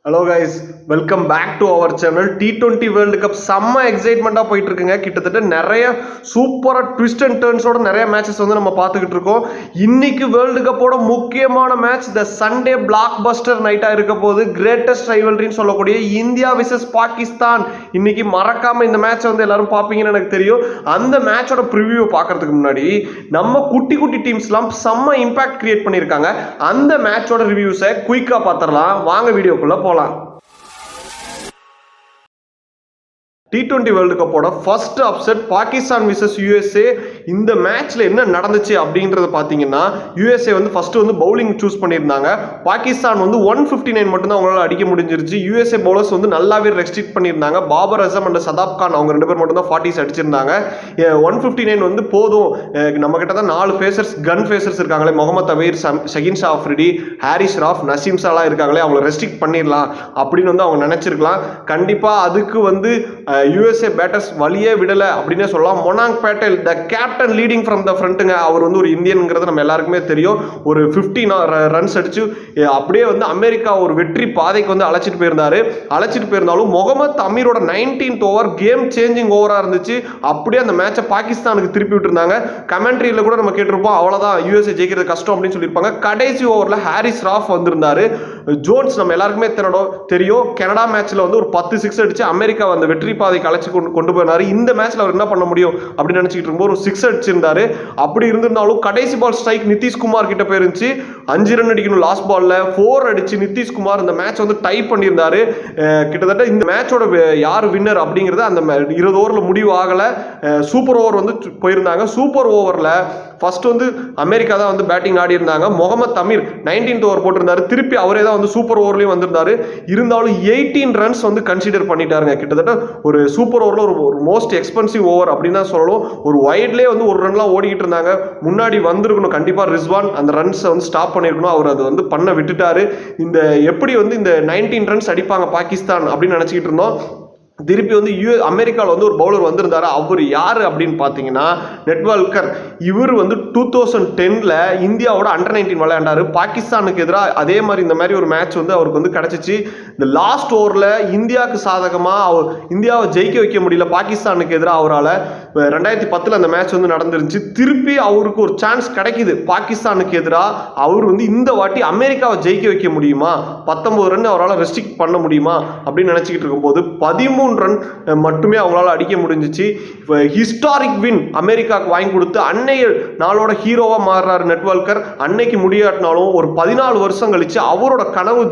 Hello guys, welcome back to our channel. T20 world cup செம்ம எக்ஸைட்மெண்ட்டாக போயிட்டு இருக்குங்க. கிட்டத்தட்ட நிறைய சூப்பராக ட்விஸ்ட் அண்ட் டர்ன்ஸோட நிறைய மேட்சஸ் வந்து நம்ம பார்த்துக்கிட்டு இருக்கோம். இன்னைக்கு வேர்ல்டு கப்போட முக்கியமான match the Sunday blockbuster நைட்டாக இருக்க போது கிரேட்டஸ்ட் ரைவல்ரின்னு சொல்லக்கூடிய இந்தியா விசஸ் பாகிஸ்தான். இன்னைக்கு மறக்காம இந்த மேட்சை வந்து எல்லாரும் பார்ப்பீங்கன்னு எனக்கு தெரியும். அந்த மேட்சோட ப்ரிவியூ பார்க்கறதுக்கு முன்னாடி நம்ம குட்டி குட்டி டீம்ஸ்லாம் செம்ம இம்பாக்ட் கிரியேட் பண்ணியிருக்காங்க. அந்த மேட்சோட ரிவ்யூஸை குயிக்காக பார்த்துடலாம். வாங்க வீடியோக்குள்ள போகலாம். T20 வேர்ல்டு கப்போட first upset Pakistan versus USA. இந்த மேட்ச்ல என்ன நடந்துச்சு அப்படின்றத பார்த்தீங்கன்னா, யூஎஸ்ஏ வந்து ஃபர்ஸ்ட் வந்து பவுலிங் சூஸ் பண்ணியிருந்தாங்க. பாகிஸ்தான் வந்து 159 மட்டும்தான் அவங்களால அடிக்க முடிஞ்சிருச்சு. யூஎஸ்ஏ பவுலர்ஸ் வந்து நல்லாவே ரெஸ்ட்ரிக்ட் பண்ணியிருந்தாங்க. பாபர் அசம் அண்ட் சதாப் கான் அவங்க ரெண்டு பேர் மட்டும் தான் 40s அடிச்சிருந்தாங்க. 159 வந்து போதும், நம்ம கிட்ட தான் 4 ஃபேசர்ஸ் கன் ஃபேசர்ஸ் இருக்காங்களே, முகமது அபீர், ஷகின் ஷா அஃப்ரிடி, ஹாரிஸ் ராஃப், நசீம் ஷாலாம் இருக்காங்களே, அவங்களை ரெஸ்ட்ரிக்ட் பண்ணிடலாம் அப்படின்னு வந்து அவங்க நினைச்சிருக்கலாம். கண்டிப்பாக அதுக்கு வந்து யூஎஸ்ஏ பேட்டர்ஸ் வழியே விடலை அப்படின்னே சொல்லலாம். Monank Patel the captain leading from the ஃப்ரண்ட்டுங்க. அவர் வந்து ஒரு இந்தியனுங்கிறது நம்ம எல்லாருக்குமே தெரியும். ஒரு 15 ரன்ஸ் அடிச்சு அப்படியே வந்து அமெரிக்கா ஒரு வெற்றி பாதைக்கு வந்து அழைச்சிட்டு போயிருந்தாலும் முகமது அமீரோட 19th ஓவர் கேம் சேஞ்சிங் ஓவராக இருந்துச்சு. அப்படியே அந்த மேட்சை பாகிஸ்தானுக்கு திருப்பி விட்டுருந்தாங்க. கமெண்ட்ரியில் கூட நம்ம கேட்டிருப்போம், அவ்வளோதான் யூஎஸ்ஏ ஜெயிக்கிறது கஷ்டம் அப்படின்னு சொல்லியிருப்பாங்க. கடைசி ஓவரில் ஹாரிஸ் ராஃப் வந்திருந்தாரு. ஜோன்ஸ் நம்ம எல்லாருக்குமே தெரியும், கனடா மேட்ச்ல வந்து ஒரு 10 6 அடிச்சு அமெரிக்கா அந்த வெற்றி பாதை கலைச்சு கொண்டு போனாரு. இந்த மேட்ச்ல அவர் என்ன பண்ண முடியும் அப்படின்னு நினைச்சிட்டு இருக்கும்போது ஒரு 6 அடிச்சிருந்தாரு. அப்படி இருந்திருந்தாலும் கடைசி பால் ஸ்ட்ரைக் நிதிஷ்குமார் கிட்ட போயிருந்துச்சு. 5 ரன் அடிக்கணும் லாஸ்ட் பால்ல 4 அடிச்சு நிதிஷ்குமார் இந்த மேட்ச் வந்து டை பண்ணியிருந்தாரு. கிட்டத்தட்ட இந்த மேட்சோட யார் வின்னர் அப்படிங்கிறது அந்த 20 ஓவரில் முடிவு ஆகலை. சூப்பர் ஓவர் வந்து போயிருந்தாங்க. சூப்பர் ஓவரில் ஃபர்ஸ்ட் வந்து அமெரிக்கா தான் வந்து பேட்டிங் ஆடி இருந்தாங்க. முகமது அமீர் 19th ஓவர் போட்டிருந்தாரு. திருப்பி அவரே தான் வந்து சூப்பர் ஓவர்லையும் வந்திருந்தாரு. இருந்தாலும் 18 ரன்ஸ் வந்து கன்சிடர் பண்ணிட்டாருங்க. கிட்டத்தட்ட ஒரு சூப்பர் ஓவரில் ஒரு மோஸ்ட் எக்ஸ்பென்சிவ் ஓவர் அப்படின்னு தான் சொல்லணும். ஒரு வைட்லேயே வந்து ஒரு ரன்லாம் ஓடிக்கிட்டு இருந்தாங்க. முன்னாடி வந்திருக்கணும் கண்டிப்பாக ரிஸ்வான், அந்த ரன்ஸை வந்து ஸ்டாப் பண்ணியிருக்கணும். அவர் அதை வந்து பண்ண விட்டுட்டாரு. இந்த எப்படி வந்து இந்த 19 ரன்ஸ் அடிப்பாங்க பாகிஸ்தான் அப்படின்னு நினச்சிக்கிட்டு இருந்தோம். திருப்பி வந்து அமெரிக்காவில் வந்து ஒரு பவுலர் வந்திருந்தாரு. அவர் யார் அப்படின்னு பார்த்தீங்கன்னா நெட்வல்கர். இவர் வந்து 2010 இந்தியாவோட அண்டர் 19 விளையாண்டாரு. பாகிஸ்தானுக்கு எதிராக அதே மாதிரி இந்த மாதிரி ஒரு மேட்ச் வந்து அவருக்கு வந்து கிடைச்சிச்சு. இந்த லாஸ்ட் ஓவரில் இந்தியாவுக்கு சாதகமாக இந்தியாவை ஜெயிக்க வைக்க முடியல பாகிஸ்தானுக்கு எதிராக அவரால். 2010 அந்த மேட்ச் வந்து நடந்துருந்துச்சு. திருப்பி அவருக்கு ஒரு சான்ஸ் கிடைக்குது பாகிஸ்தானுக்கு எதிராக. அவர் வந்து இந்த வாட்டி அமெரிக்காவை ஜெயிக்க வைக்க முடியுமா, 19 ரன் அவரால் ரெஸ்ட்ரிக்ட் பண்ண முடியுமா அப்படின்னு நினச்சிக்கிட்டு இருக்கும்போது 13 ரன் மட்டுமே அவங்களால அடிக்க முடிஞ்சிச்சு. ஹிஸ்டாரிக் வின் அமெரிக்காவுக்கு வாங்கி கொடுத்து அன்னைய நாளோட ஹீரோவா மாறுறாரு நெட்வல்கர். அன்னைக்கு முடியாட்டினாலும் ஒரு 14 வருஷம் கழிச்சு அவரோட கனவு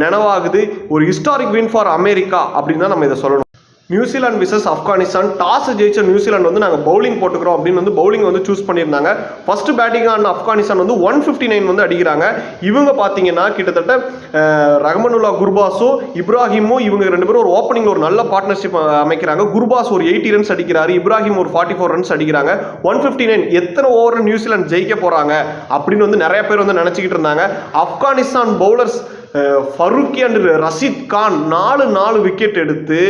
நினைவாகுது. ஒரு ஹிஸ்டாரிக் வின் ஃபார் அமெரிக்கா அப்படின்னு தான் நம்ம இதை சொல்லணும். New Zealand versus Afghanistan. டாஸ் ஜெயிச்ச நியூசிலாந்து வந்து நாங்கள் பவுலிங் போட்டுக்கிறோம் அப்படின்னு வந்து பவுலிங் வந்து சூஸ் பண்ணியிருந்தாங்க. ஃபர்ஸ்ட் பேட்டிங் ஆன ஆப்கானிஸ்தான் வந்து 159 வந்து அடிக்கிறாங்க. இவங்க பார்த்தீங்கன்னா கிட்டத்தட்ட ரஹ்மனுல்லா குர்பாஸும் இப்ராஹிமும் இவங்க ரெண்டு பேரும் ஒரு ஓப்பனிங் ஒரு நல்ல பார்ட்னர்ஷிப் அமைக்கிறாங்க. குர்பாஸ் ஒரு 80 ரன்ஸ் அடிக்கிறாரு, இப்ராஹிம் ஒரு 44 ரன்ஸ் அடிக்கிறாங்க. 159 எத்தனை ஓவர் நியூசிலாந்து ஜெயிக்க போறாங்க அப்படின்னு வந்து நிறைய பேர் வந்து நினைச்சுக்கிட்டு இருந்தாங்க. Afghanistan bowlers Farooqi and Rashid Khan 4 wicket எடுத்து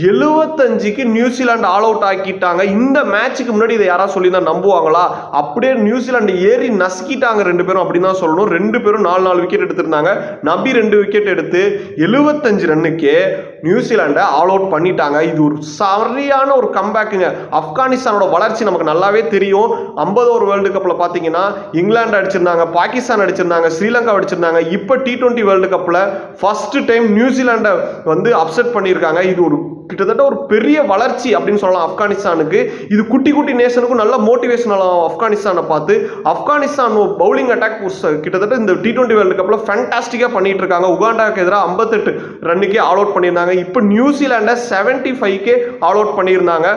75க்கு நியூசிலாந்து ஆல் அவுட் ஆக்கிட்டாங்க. இந்த மேட்சுக்கு முன்னாடி இதை யாராவது சொல்லி தான் நம்புவாங்களா? அப்படியே நியூசிலாந்து ஏறி நசுக்கிட்டாங்க ரெண்டு பேரும் அப்படின்னு தான் சொல்லணும். ரெண்டு பேரும் 4 விக்கெட் எடுத்திருந்தாங்க. நபி 2 விக்கெட் எடுத்து 75 ரன்னுக்கே நியூசிலாண்டை ஆல் அவுட் பண்ணிட்டாங்க. இது ஒரு சரியான ஒரு கம்பேக்குங்க. ஆப்கானிஸ்தானோட வளர்ச்சி நமக்கு நல்லாவே தெரியும். 50 ஓவர் வேர்ல்டு கப்பில் பார்த்தீங்கன்னா இங்கிலாந்து அடிச்சிருந்தாங்க, பாகிஸ்தான் அடிச்சிருந்தாங்க, ஸ்ரீலங்கா அடிச்சிருந்தாங்க. இப்போ T20 வேர்ல்டு கப்பில் ஃபர்ஸ்ட் டைம் நியூசிலாண்டை வந்து அப்செட் பண்ணியிருக்காங்க. இது ஒரு கிட்டத்தட்ட ஒரு பெரிய வளர்ச்சி அப்படின்னு சொல்லலாம் ஆப்கானிஸ்தானுக்கு. இது குட்டி குட்டி நேஷனுக்கும் நல்ல மோட்டிவேஷன் ஆப்கானிஸ்தானை பார்த்து. ஆப்கானிஸ்தான் பவுலிங் அட்டாக் கிட்டத்தட்ட இந்த T20 வேர்ல்டு கப்ல ஃபேண்டாஸ்டிக்கா பண்ணிட்டு இருக்காங்க. உகாண்டாவுக்கு எதிராக 58 ரன்னுக்கே ஆல் அவுட் பண்ணியிருந்தாங்க. இப்போ நியூசிலாண்டை 75க்கே ஆல் அவுட் பண்ணியிருந்தாங்க.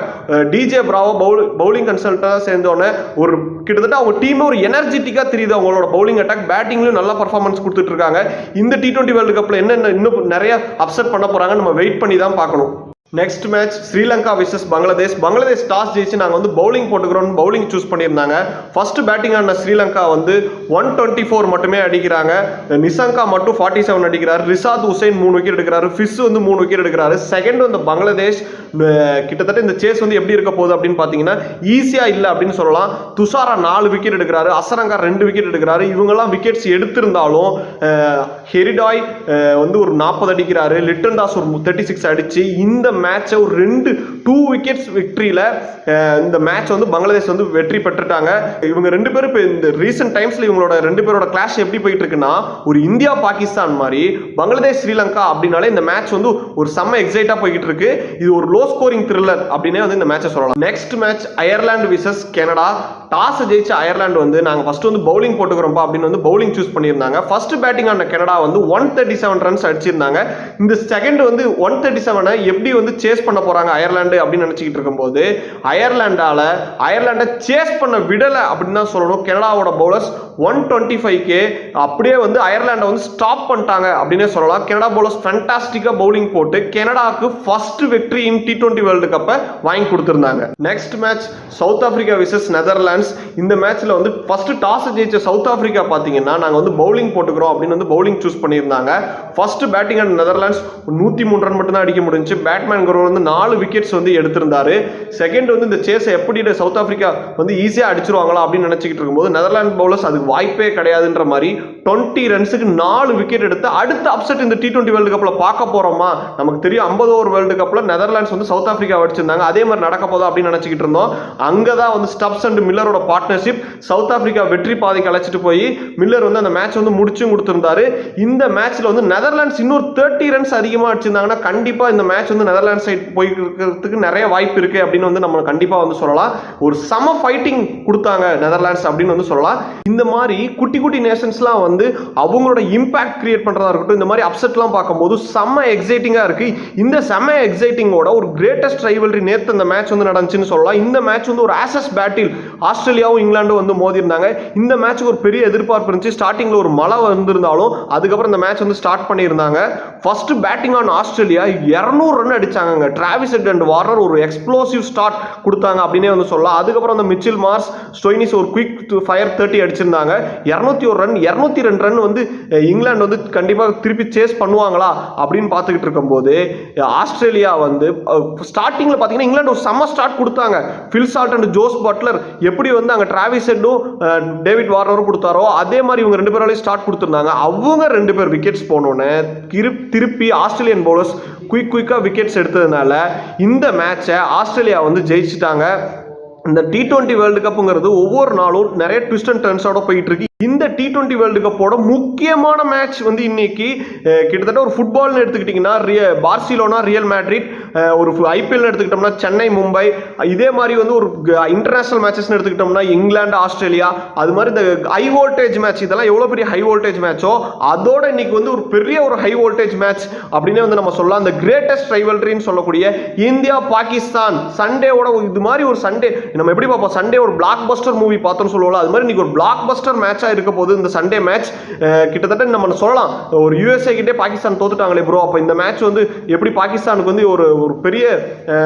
டிஜே பிராவோ பவுலிங் கன்சல்டன்டாக சேர்ந்தோன்னே ஒரு கிட்டத்தட்ட அவங்க டீம் ஒரு எனர்ஜெட்டிக்காக தெரியுது. அவங்களோட பவுலிங் அட்டாக் பேட்டிங்லையும் நல்ல பர்ஃபார்மன்ஸ் கொடுத்துட்டு இருக்காங்க. இந்த T20 வேர்ல்டு கப்ல என்ன இன்னும் நிறைய அப்செட் பண்ண போறாங்க, நம்ம வெயிட் பண்ணி தான் பார்க்கணும். Next match Sri Lanka versus Bangladesh. Bangladesh toss ஜெயிச்சு நாங்கள் வந்து பவுலிங் போட்டுக்கிறோம், பவுலிங் சூஸ் பண்ணியிருந்தாங்க. ஃபர்ஸ்ட் பேட்டிங் ஆன ஸ்ரீலங்கா வந்து 124 மட்டுமே அடிக்கிறாங்க. நிசங்கா மட்டும் 47 அடிக்கிறார். ரிசாத் ஹுசைன் 3 விக்கெட் எடுக்கிறாரு. ஃபிஸ் வந்து 3 விக்கெட் எடுக்கிறாரு. செகண்ட் வந்து பங்களாதேஷ். கிட்டத்தட்ட இந்த சேஸ் வந்து எப்படி இருக்க போகுது அப்படின்னு பார்த்தீங்கன்னா ஈஸியா இல்லை அப்படின்னு சொல்லலாம். துஷாரா 4 விக்கெட் எடுக்கிறாரு. அசரங்கா 2 விக்கெட் எடுக்கிறாரு. இவங்கெல்லாம் விக்கெட்ஸ் எடுத்திருந்தாலும் ஹெரிடாய் வந்து ஒரு 40 அடிக்கிறாரு. லிட்டன் தாஸ் ஒரு 36 அடிச்சு இந்த மேட்சை ஒரு 2 விக்கெட்ஸ் விக்டரியில இந்த மேட்ச் வந்து பங்களாதேஷ் வந்து வெற்றி பெற்றுட்டாங்க. இவங்க 2 பேரும் இப்போ இந்த ரீசெண்ட் டைம்ஸ்ல இவங்களோட 2 பேரோட கிளாஷ் எப்படி போயிட்டு இருக்குன்னா ஒரு இந்தியா பாகிஸ்தான் மாதிரி பங்களாதேஷ் ஸ்ரீலங்கா அப்படின்னாலே இந்த மேட்ச் வந்து ஒரு செம்ம எக்ஸைட்டா போய்கிட்டு இருக்கு. இது ஒரு லோ ஸ்கோரிங் த்ரில்லர் அப்படின்னே வந்து இந்த மேட்சை சொல்லலாம். Next match Ireland versus Canada. Toss ஜெயிச்ச அயர்லாந்து வந்து நாங்க ஃபர்ஸ்ட் வந்து பவுலிங் போட்டுக்கிறோம் அப்படின்னு வந்து பவுலிங் சூஸ் பண்ணியிருந்தாங்க. ஃபர்ஸ்ட் பேட்டிங் ஆன கனடா வந்து 137 ரன்ஸ் அடிச்சிருந்தாங்க. இந்த செகண்ட் வந்து 137 எப்படி வந்து சேஸ் பண்ண போறாங்க அயர்லாந்து அப்படின்னு நினைச்சிட்டு இருக்கும்போது அயர்லாண்டை சேஸ் பண்ண விடல அப்படின்னு தான் சொல்லணும். கனடாவோட பவுலர்ஸ் 125 அப்படியே வந்து அயர்லாண்டை வந்து ஸ்டாப் பண்ணிட்டாங்க அப்படின்னே சொல்லலாம். கனடா பவுலர்ஸ் ஃபேண்டாஸ்டிக்கா பவுலிங் போட்டு கனடாவுக்கு ஃபர்ஸ்ட் வெற்றி இன் T20 வேர்ல்டு கப்பை வாங்கி கொடுத்திருந்தாங்க. Next match South Africa versus Netherlands. இந்த மேட்ச்ல வந்து ஃபர்ஸ்ட் டாஸ் ஜெயிச்ச சவுத் ஆப்பிரிக்கா பாத்தீங்கன்னா நாங்க வந்து பவுலிங் போட்டுக்கிறோம் அப்படின்னு வந்து பவுலிங் சூஸ் பண்ணியிருந்தாங்க. ஃபர்ஸ்ட் பேட்டிங் ஆன நெதர்லாண்ட்ஸ் 103 ரன் மட்டும் தான் அடிக்க முடிஞ்சு. பேட்மேன் வந்து 4 விக்கெட்ஸ் வந்து எடுத்திருந்தாரு. செகண்ட் வந்து இந்த சேஸை எப்படி சவுத் ஆப்பிரிக்கா வந்து ஈஸியா அடிச்சிருவாங்களா அப்படின்னு நினைச்சிட்டு இருக்கும்போது நெதர்லாந்து பவுலர்ஸ் அதுக்கு வாய்ப்பே கிடையாதுன்ற மாதிரி 20 ரன்ஸுக்கு 4 விக்கெட் எடுத்து அடுத்த அப்செட் இந்த T20 வேர்ல்டு கப்ல பார்க்க போறோமா? நமக்கு தெரியும் 50 ஓவர் வேர்ல்டு கப்ல நெதர்லாண்ட்ஸ் வந்து சவுத் ஆப்பிரிக்கா அடிச்சிருந்தாங்க. அதே மாதிரி நடக்க போதா அப்படின்னு நினைச்சிட்டு இருந்தோம். அங்கதான் வந்து ஸ்டப்ஸ் அண்ட் மில்லரோட பார்ட்னர்ஷிப் சவுத் ஆப்பிரிக்கா வெற்றி பாதைக்கு அழைச்சிட்டு போய் மில்லர் வந்து அந்த மேட்ச் வந்து முடிச்சும் கொடுத்திருந்தாரு. இந்த மேட்ச்ல வந்து நெதர்லாண்ட்ஸ் இன்னொரு 30 ரன்ஸ் அதிகமா அடிச்சிருந்தாங்கன்னா கண்டிப்பா இந்த மேட்ச் வந்து நெதர்லாந்து சைட் போய்க்கிறதுக்கு நிறைய வாய்ப்பு இருக்கு அப்படின்னு வந்து நம்ம கண்டிப்பா வந்து சொல்லலாம். ஒரு சம ஃபைட்டிங் கொடுத்தாங்க நெதர்லாண்ட்ஸ் அப்படின்னு வந்து சொல்லலாம். இந்த மாதிரி குட்டி குட்டி நேஷன்ஸ்லாம் வந்து அவங்களோட இம்பாக்ட் கிரியேட் பண்றதா இருக்கட்டும், இந்த மாதிரி அப்செட்லாம் பார்க்கும்போது செம்ம எக்ஸைட்டிங்கா இருக்கு. இந்த செம்ம எக்ஸைட்டிங்கோட ஒரு கிரேட்டஸ்ட் ரைவல்ரி நேத்து இந்த மேட்ச் வந்து நடந்துச்சுன்னு சொல்லலாம். இந்த மேட்ச் வந்து ஒரு ஆசஸ் பேட்டில் ஆஸ்திரேலியாவும் இங்கிலாண்டும் வந்து மோதி இருந்தாங்க. இந்த மேட்ச்சுக்கு ஒரு பெரிய எதிர்பார்ப்பு இருந்துச்சு. ஸ்டார்டிங்ல ஒரு மழை வந்திருந்தாலும் அதுக்கப்புறம் இந்த மேட்ச் வந்து ஸ்டார்ட் பண்ணியிருந்தாங்க. First batting on Australia 200 run அடிச்சாங்க. டிராவிஸ் ஹெட் அண்ட் வார்னர் ஒரு எக்ஸ்ப்ளோசிவ் ஸ்டார்ட் கொடுத்தாங்க அப்படின்னே வந்து சொல்லலாம். அதுக்கப்புறம் அந்த மிச்சில் மார்ஸ் ஸ்டோய்னிஸ் ஒரு குயிக் ஃபயர் 30 அடிச்சிருந்தாங்க. 201 ரன் 202 ரன் வந்து இங்கிலாந்து வந்து கண்டிப்பாக திருப்பி சேஸ் பண்ணுவாங்களா அப்படின்னு பார்த்துக்கிட்டு இருக்கும்போது ஆஸ்திரேலியா வந்து ஸ்டார்டிங்ல பார்த்தீங்கன்னா இங்கிலாந்து ஒரு செம்ம ஸ்டார்ட் கொடுத்தாங்க. Phil Salt and Jos Buttler எப்படி வந்து அங்கே டிராவிஸ் ஹெட்டும் டேவிட் வார்னரும் கொடுத்தாரோ அதே மாதிரி இவங்க 2 பேராலையும் ஸ்டார்ட் கொடுத்துருந்தாங்க. அவங்க 2 பேர் விக்கெட்ஸ் போனோன்னு திருப்பி ஆஸ்திரேலியன் பவுலர்ஸ் குயிக்கா விக்கெட்ஸ் எடுத்ததுனால இந்த மேட்சை ஆஸ்திரேலியா வந்து ஜெயிச்சிட்டாங்க. இந்த T20 வேர்ல்டு கப்புங்கிறது ஒவ்வொரு நாளும் நிறைய ட்விஸ்ட் அண்ட் டர்ன்ஸோட போயிட்டு இருக்கு. இந்த T20 வேர்ல்டு கப்போட முக்கியமான மேட்ச் வந்து இன்னைக்கு கிட்டத்தட்ட ஒரு ஃபுட்பால்னு எடுத்துக்கிட்டிங்கன்னா பார்சிலோனா ரியல் மேட்ரிட், ஒரு ஐபிஎல் எடுத்துக்கிட்டோம்னா சென்னை மும்பை, இதே மாதிரி வந்து ஒரு இன்டர்நேஷனல் மேட்சஸ் எடுத்துக்கிட்டோம்னா இங்கிலாந்து ஆஸ்திரேலியா, அது மாதிரி இந்த ஹை வோல்டேஜ் மேட்ச் இதெல்லாம் எவ்வளோ பெரிய ஹை வோல்டேஜ் மேட்சோ அதோட இன்னைக்கு வந்து ஒரு பெரிய ஒரு ஹை வோல்டேஜ் மேட்ச் அப்படின்னே வந்து நம்ம சொல்லலாம். இந்த கிரேட்டஸ்ட் ரைவல்ரின்னு சொல்லக்கூடிய இந்தியா பாகிஸ்தான் சண்டேவோட இது மாதிரி ஒரு சண்டே நம்ம எப்படி பார்ப்போம், சண்டே ஒரு பிளாக் பஸ்டர் மூவி பார்த்தோம்னு சொல்லுவோம். அது மாதிரி இன்னைக்கு ஒரு பிளாக் பஸ்டர் மேட்ச் இருக்க போது இந்த சண்டே மேட்ச். கிட்டத்தட்ட நம்ம சொல்லலாம் ஒரு யுஎஸ்ஏ கிட்டே பாகிஸ்தான் தோத்துட்டாங்களே ப்ரோ, அப்ப இந்த மேட்ச் வந்து எப்படி பாகிஸ்தானுக்கு வந்து ஒரு பெரிய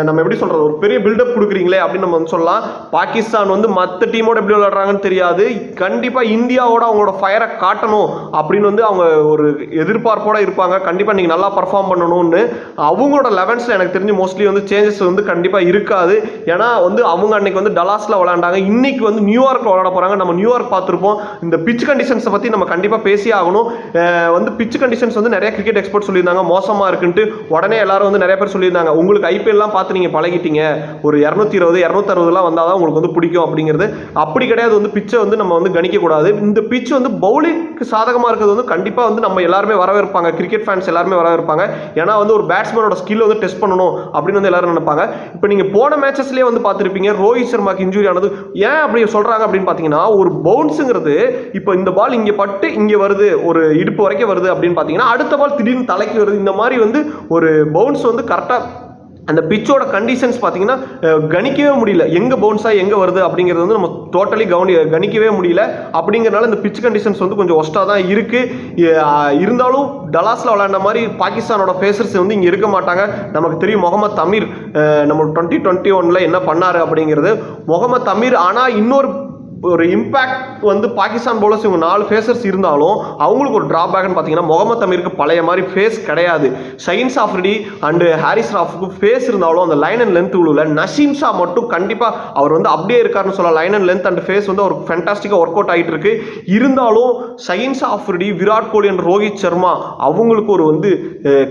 நம்ம எப்படி சொல்றது ஒரு பெரிய பில்டப் கொடுக்குறீங்களே அப்படின்னு நம்ம வந்து சொல்லலாம். பாகிஸ்தான் வந்து மற்ற டீமோட எப்படி விளையாடுறாங்கன்னு தெரியாது. கண்டிப்பா இந்தியாவோட அவங்களோட ஃபயரை காட்டணும் அப்படின்னு வந்து அவங்க ஒரு எதிர்பார்ப்போட இருப்பாங்க. கண்டிப்பா நீங்க நல்லா பர்ஃபார்ம் பண்ணணும்னு. அவங்களோட 11ஸ்ல எனக்கு தெரிஞ்சு மோஸ்ட்லி வந்து சேஞ்சஸ் வந்து கண்டிப்பா இருக்காது. ஏன்னா வந்து அவங்க அன்னைக்கு வந்து டலாஸ்ல விளையாண்டாங்க, இன்னைக்கு வந்து நியூயார்க்ல விளையாட போறாங்க. நம்ம நியூயார்க் பார்த்திருப்போம். இந்த பிச் கண்டிஷன்ஸை பத்தி நம்ம கண்டிப்பா பேசி ஆகணும். வந்து பிச் கண்டிஷன்ஸ் வந்து நிறைய கிரிக்கெட் எக்ஸ்பர்ட் சொல்லியிருந்தாங்க மோசமா இருக்குன்ட்டு. உடனே எல்லாரும் வந்து நிறைய பேர் சொல்லியிருந்தாங்க உங்களுக்கு ஐபிஎல்லாம் பார்த்து நீங்க பழகிட்டீங்க, ஒரு 220 260 வந்தாதான் உங்களுக்கு வந்து பிடிக்கும் அப்படிங்கிறது. அப்படி கிடையாது. வந்து பிச்சை வந்து நம்ம வந்து கணிக்க கூடாது. இந்த பிச் வந்து பவுலிங்க்கு சாதகமா இருக்கிறது வந்து கண்டிப்பா வந்து நம்ம எல்லாருமே வரவேற்பாங்க. கிரிக்கெட் ஃபேன்ஸ் எல்லாருமே வரவேற்பாங்க. ஏன்னா வந்து ஒரு பேட்ஸ்மேனோட ஸ்கில் வந்து டெஸ்ட் பண்ணணும் அப்படின்னு வந்து எல்லாரும் நினைப்பாங்க. இப்போ நீங்க போன மேட்சஸ்லயே வந்து பார்த்திருப்பீங்க ரோஹித் சர்மாக்கு இன்ஜுரி ஆனது. ஏன் அப்படி சொல்றாங்க அப்படின்னு பாத்தீங்கன்னா ஒரு பவுன்ஸுங்கிறது இப்போ இந்த பால் இங்க பட்டு இங்க வருது, ஒரு இடுப்பு வரைக்கும் வருது அப்படின்னு பாத்தீங்கன்னா அடுத்த பால் திடீர்னு தலைக்கு வருது. இந்த மாதிரி வந்து ஒரு பவுன்ஸ் வந்து கரெக்டா அந்த பிச்சோட கண்டிஷன்ஸ் பார்த்தீங்கன்னா கணிக்கவே முடியல, எங்கே பவுன்ஸாக எங்கே வருது அப்படிங்கிறது வந்து நம்ம டோட்டலி கணிக்கவே முடியல. அப்படிங்கிறனால இந்த பிச் கண்டிஷன்ஸ் வந்து கொஞ்சம் ஒஸ்ட்டாக தான் இருக்குது. இருந்தாலும் டலாஸில் விளையாண்ட மாதிரி பாகிஸ்தானோட பேசர்ஸ் வந்து இங்கே இருக்க மாட்டாங்க. நமக்கு தெரியும் முகமது அமீர் நம்ம 2021 என்ன பண்ணார் அப்படிங்கிறது. முகமது அமீர் ஆனால் இன்னொரு இம்பாக்ட் வந்து பாகிஸ்தான் பவுலர்ஸ் இவங்க 4 ஃபேஸர்ஸ் இருந்தாலும் அவங்களுக்கு ஒரு டிராபேக்னு பார்த்தீங்கன்னா முகமது அமீருக்கு பழைய மாதிரி ஃபேஸ் கிடையாது. ஷஹீன் ஆஃப்ரிடி அண்டு ஹாரிஸ் ராஃபுக்கு ஃபேஸ் இருந்தாலும் அந்த லைன் அண்ட் லென்த் உள்ள நசீம் ஷா மட்டும் கண்டிப்பாக அவர் வந்து அப்படியே இருக்காருன்னு சொல்லலாம். Line and length and pace வந்து அவர் ஃபேண்டாஸ்டிக்காக ஒர்க் அவுட் ஆகிட்டு இருக்கு. இருந்தாலும் ஷஹீன் ஆஃப்ரிடி, விராட் கோலி அண்ட் ரோஹித் சர்மா அவங்களுக்கு ஒரு வந்து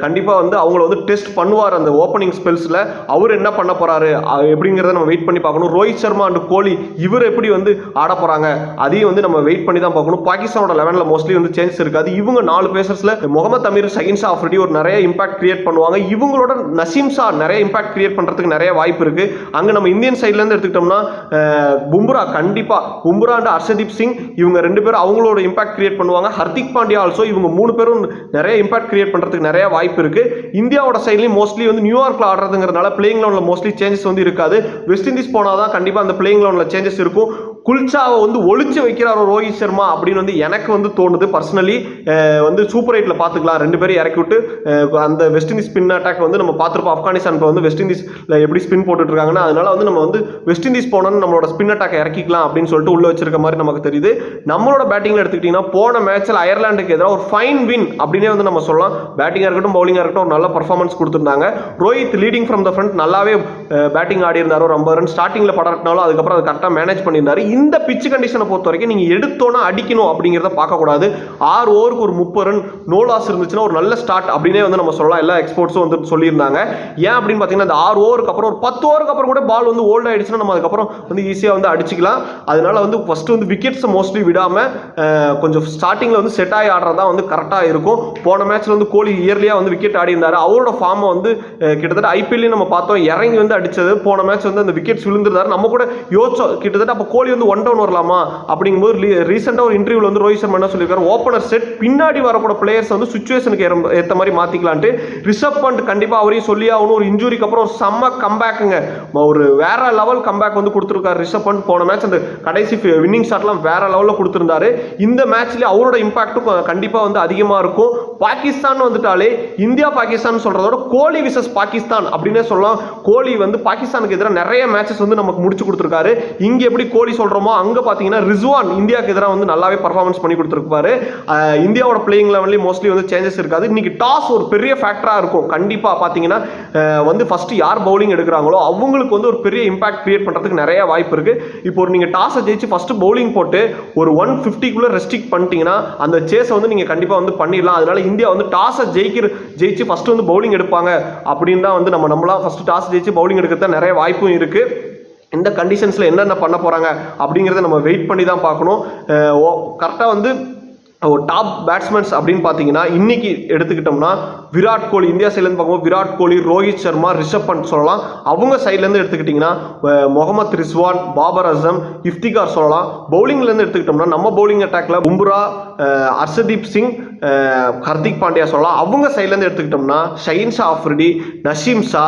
கண்டிப்பாக வந்து அவங்கள வந்து டெஸ்ட் பண்ணுவார் அந்த ஓப்பனிங் ஸ்பெல்ஸில். அவர் என்ன பண்ண போறாரு எப்படிங்கிறத நம்ம வெயிட் பண்ணி பார்க்கணும். ரோஹித் சர்மா அண்ட் கோலி இவர் எப்படி வந்து ஆட போறாங்க அதையும் வந்து நம்ம வெயிட் பண்ணி தான் பார்க்கணும். பாகிஸ்தானோட 11ல மோஸ்ட்லி வந்து சேஞ்சஸ் இருக்காது. இவங்க 4 பேசர்ஸ்ல முகமது அமீர், ஷஹீன் ஆஃப்ரிடி ஒரு நிறைய இம்பாக்ட் கிரியேட் பண்ணுவாங்க. இவங்களோட நசீம் ஷா நிறைய இம்பாக்ட் கிரியேட் பண்றதுக்கு நிறைய வாய்ப்பு இருக்கு. அங்க நம்ம இந்தியன் சைட்ல இருந்து எடுத்துக்கிட்டோம்னா பும்ரா, கண்டிப்பா பும்ரா அண்ட் ஹர்ஷதீப் சிங் இவங்க 2 பேரும் அவங்களோட இம்பாக்ட் கிரியேட் பண்ணுவாங்க. ஹர்திக் பாண்டியா ஆல்சோ இவங்க 3 பேரும் நிறைய இம்பாக்ட் கிரியேட் பண்றதுக்கு நிறைய வாய்ப்பு இருக்கு. இந்தியாவோட சைட்லயும் மோஸ்ட்லி வந்து நியூயார்க்ல ஆடுறதுங்கிறதுனால பிளேயிங் லெவன்ல மோஸ்ட்லி சேஞ்சஸ் வந்து இருக்காது. வெஸ்ட் இண்டீஸ் போனாதான் கண்டிப்பா அந்த பிளேயிங் லெவன்ல சேஞ்சஸ் இருக்கும். குல்சாவை வந்து ஒழிச்சு வைக்கிறார் ரோஹித் சர்மா அப்படின்னு வந்து எனக்கு வந்து தோணுது. பர்சனலி வந்து சூப்பர் 8ல பார்த்துக்கலாம், 2 பேரும் இறக்கி விட்டு அந்த வெஸ்ட் இண்டீஸ் ஸ்பின் அட்டாக் வந்து நம்ம பார்த்துருப்போம். ஆப்கானிஸ்தான் வந்து வெஸ்ட் இண்டீஸ்ல எப்படி ஸ்பின் போட்டுட்டு இருக்காங்கன்னா அதனால வந்து நம்ம வந்து வெஸ்ட் இண்டீஸ் போனோம்னு நம்மளோட ஸ்பின் அட்டாக் இறக்கிக்கலாம் அப்படின்னு சொல்லிட்டு உள்ள வச்சிருக்க மாதிரி நமக்கு தெரியுது. நம்மளோட பேட்டிங்ல எடுத்துக்கிட்டீங்கன்னா போன மேட்ச்ல அயர்லாண்டுக்கு எதிராக ஒரு ஃபைன் வின் அப்படின்னே வந்து நம்ம சொல்லலாம். பேட்டிங்காக இருக்கட்டும் பவுலிங்காக இருக்கட்டும் ஒரு நல்ல பர்ஃபார்மன்ஸ் கொடுத்துருந்தாங்க. Rohit leading from the front நல்லாவே பேட்டிங் ஆடி இருந்தார். ஒரு 50 ரன் ஸ்டார்டிங்ல படட்டினாலும் அதுக்கப்புறம் அதை கரெக்டாக மேனேஜ் பண்ணியிருந்தாரு. இந்த பிச் கண்டிஷனை பொறுத்த வரைக்கும் நீங்க எடுத்தோன்னா அடிக்கணும் அப்படிங்கிறத பார்க்கக்கூடாது. 6 ஓவருக்கு ஒரு 30 ரன் நோ லாஸ் இருந்துச்சுன்னா ஒரு நல்ல ஸ்டார்ட் அப்படின்னே வந்து நம்ம சொல்லலாம். எல்லா எக்ஸ்போர்ட்ஸும் வந்து சொல்லியிருந்தாங்க. ஏன் அப்படின்னு பார்த்தீங்கன்னா இந்த 6 ஓவருக்கு அப்புறம் ஒரு 10 ஓவருக்கு அப்புறம் கூட பால் வந்து ஓல்ட் ஆயிடுச்சுன்னா நம்ம அதுக்கப்புறம் வந்து ஈஸியாக வந்து அடிச்சுக்கலாம். அதனால வந்து ஃபர்ஸ்ட் வந்து விக்கெட்ஸ் மோஸ்ட்லி விடாம கொஞ்சம் ஸ்டார்டிங்ல வந்து செட் ஆகி ஆடுறதா வந்து கரெக்டாக இருக்கும். போன மேட்ச்ல வந்து கோலி இயர்லியா வந்து விக்கெட் ஆடி இருந்தாரு. அவரோட ஃபார்மை வந்து கிட்டத்தட்ட ஐபிஎல்லையும் நம்ம பார்த்தோம், இறங்கி வந்து அடிச்சது. போன மேட்ச் வந்து அந்த விக்கெட்ஸ் விழுந்திருந்தாரு. நம்ம கூட யோசிச்சோம் கிட்டத்தட்ட அப்போ கோலி வந்து 1 டவுன் வரலாமா அப்படிங்கும்போது ரீசெண்டா ஒரு இன்டர்வியூல வந்து ரோஹித் சர்மா என்ன சொல்லியிருக்காரு, ஓப்பனர் செட் பின்னாடி வரக்கூட பிளேயர்ஸ் வந்து சிச்சுவேஷனுக்கு ஏற்ற மாதிரி மாத்திக்கலான்ட்டு. ரிஷப் பண்ட் கண்டிப்பா அவரையும் சொல்லி ஆகணும். ஒரு இன்ஜுரிக்கு அப்புறம் ஒரு செம்ம கம்பேக்குங்க, ஒரு வேற லெவல் கம்பேக் வந்து கொடுத்துருக்காரு ரிஷப் பண்ட். போன மேட்ச் அந்த கடைசி வின்னிங் ஷாட்லாம் வேற லெவல்ல கொடுத்திருந்தாரு. இந்த மேட்ச்ல அவரோட இம்பாக்டும் கண்டிப்பா வந்து அதிகமா இருக்கும். பாகிஸ்தான் வந்துட்டாலே இந்தியா பாகிஸ்தான் சொல்றதோட கோலி விசஸ் பாகிஸ்தான் அப்படின்னே சொல்லலாம். கோலி வந்து பாகிஸ்தானுக்கு எதிராக நிறைய மேட்சஸ் வந்து நமக்கு முடிச்சு கொடுத்துருக்காரு. இங்க எப்படி கோலி சொல்றோமோ அங்க பாத்தீங்கன்னா ரிஸ்வான் இந்தியாவுக்கு எதிராக வந்து நல்லாவே பர்ஃபார்மன்ஸ் பண்ணி கொடுத்துருப்பாரு. இந்தியாவோட பிளேயிங் லெவன்லயும் மோஸ்ட்லி வந்து சேஞ்சஸ் இருக்காது. இன்னைக்கு டாஸ் ஒரு பெரிய ஃபேக்டரா இருக்கும். கண்டிப்பா பாத்தீங்கன்னா வந்து ஃபர்ஸ்ட் யார் பவுலிங் எடுக்கிறாங்களோ அவங்களுக்கு வந்து ஒரு பெரிய இம்பாக்ட் கிரியேட் பண்றதுக்கு நிறைய வாய்ப்பு இருக்கு. இப்போ நீங்க டாஸை ஜெயிச்சு ஃபர்ஸ்ட் பவுலிங் போட்டு ஒரு 150 ரெஸ்ட்ரிக்ட் பண்ணிட்டீங்கன்னா அந்த சேஸை வந்து நீங்க கண்டிப்பா வந்து பண்ணிடலாம். அதனால இந்தியா வந்து டாஸை ஜெயிச்சு ஃபர்ஸ்ட் வந்து பவுலிங் எடுப்பாங்க அப்படின்னு தான் வந்து நம்ம நம்பலாம். ஃபர்ஸ்ட் டாஸ் ஜெயிச்சு பவுலிங் எடுக்கிறத நிறைய வாய்ப்பும் இருக்கு. இந்த கண்டிஷன்ஸ்ல என்னென்ன பண்ண போறாங்க அப்படிங்கிறத நம்ம வெயிட் பண்ணி தான் பார்க்கணும். கரெக்டாக வந்து டாப் பேட்ஸ்மேன்ஸ் அப்படின்னு பார்த்தீங்கன்னா இன்னைக்கு எடுத்துக்கிட்டோம்னா விராட் கோலி, இந்தியா சைட்லேருந்து பார்க்கும்போது விராட் கோலி, ரோஹித் சர்மா, ரிஷப் பண்ட் சொல்லலாம். அவங்க சைட்லேருந்து எடுத்துக்கிட்டிங்கன்னா முகமது ரிஸ்வான், பாபர் அசம், இஃப்திகார் சொல்லலாம். பவுலிங்லேருந்து எடுத்துக்கிட்டோம்னா நம்ம பவுலிங் அட்டாக்ல பும்ரா, ஹர்ஷதீப் சிங், ஹர்திக் பாண்டியா சொல்லலாம். அவங்க சைட்லேருந்து எடுத்துக்கிட்டோம்னா ஷஹீன் ஆஃப்ரிடி, நசீம் ஷா,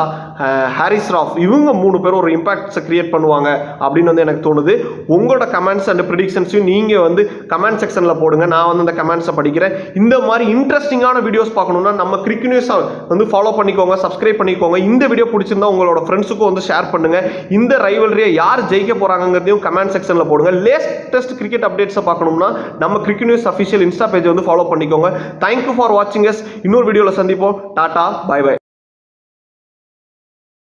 ஹாரிஸ் ராஃப் இவங்க 3 பேரும் ஒரு இம்பாக்ட்ஸை கிரியேட் பண்ணுவாங்க அப்படின்னு வந்து எனக்கு தோணுது. உங்களோட கமெண்ட்ஸ் அண்ட் ப்ரிடிக்ஷன்ஸையும் நீங்கள் வந்து கமெண்ட் செக்ஷனில் போடுங்க. நான் வந்து அந்த கமெண்ட்ஸை படிக்கிறேன். இந்த மாதிரி இன்ட்ரெஸ்டிங்கான வீடியோஸ் பார்க்கணும்னா நம்ம கிரிக் நியூஸ் வந்து ஃபாலோ பண்ணிக்கோங்க, சப்ஸ்கிரைப் பண்ணிக்கோங்க. இந்த வீடியோ பிடிச்சிருந்தா உங்களோட ஃப்ரெண்ட்ஸுக்கும் வந்து ஷேர் பண்ணுங்க. இந்த ரைவல்ரியை யார் ஜெயிக்க போறாங்கிறதையும் கமெண்ட் செக்ஷன்ல போடுங்க. லேட்டஸ்ட் கிரிக்கெட் அப்டேட்ஸை பார்க்கணும்னா நம்ம Cric News official Insta page வந்து ஃபாலோ பண்ணிக்கோங்க. தேங்க்யூ ஃபார் வாட்சிங் அஸ். இன்னொரு வீடியோவில் சந்திப்போம். டாடா, பை பை.